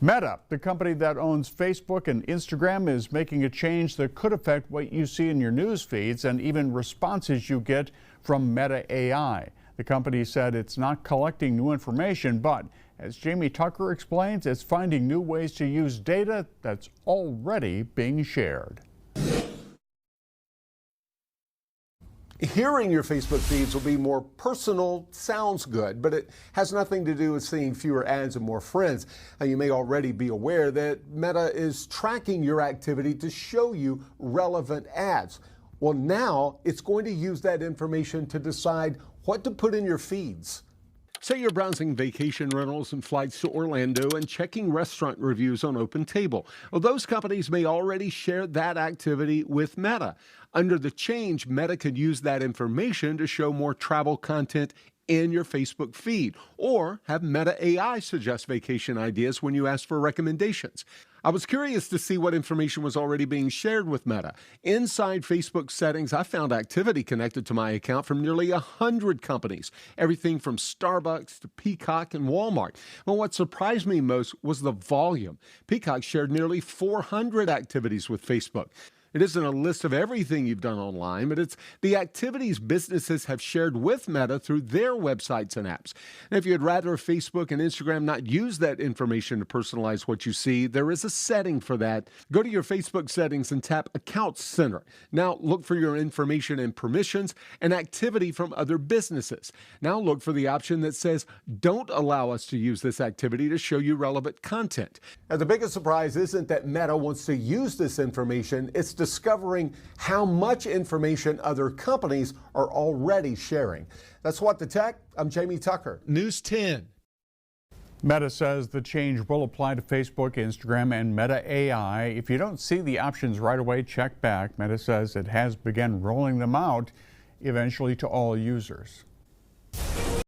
Meta, the company that owns Facebook and Instagram, is making a change that could affect what you see in your news feeds and even responses you get from Meta AI. The company said it's not collecting new information, but as Jamie Tucker explains, it's finding new ways to use data that's already being shared. Hearing your Facebook feeds will be more personal, sounds good, but it has nothing to do with seeing fewer ads and more friends. Now, you may already be aware that Meta is tracking your activity to show you relevant ads. Well, now it's going to use that information to decide what to put in your feeds. Say you're browsing vacation rentals and flights to Orlando and checking restaurant reviews on OpenTable. Well, those companies may already share that activity with Meta. Under the change, Meta could use that information to show more travel content in your Facebook feed, or have Meta AI suggest vacation ideas when you ask for recommendations. I was curious to see what information was already being shared with Meta. Inside Facebook settings, I found activity connected to my account from nearly 100 companies, everything from Starbucks to Peacock and Walmart. Well, what surprised me most was the volume. Peacock shared nearly 400 activities with Facebook. It isn't a list of everything you've done online, but it's the activities businesses have shared with Meta through their websites and apps. And if you'd rather Facebook and Instagram not use that information to personalize what you see, there is a setting for that. Go to your Facebook settings and tap Accounts Center. Now look for your information and permissions and activity from other businesses. Now look for the option that says, don't allow us to use this activity to show you relevant content. Now, the biggest surprise isn't that Meta wants to use this information. It's discovering how much information other companies are already sharing. That's What the Tech. I'm Jamie Tucker, News 10. Meta says the change will apply to Facebook, Instagram, and Meta AI. If you don't see the options right away, check back. Meta says it has begun rolling them out eventually to all users.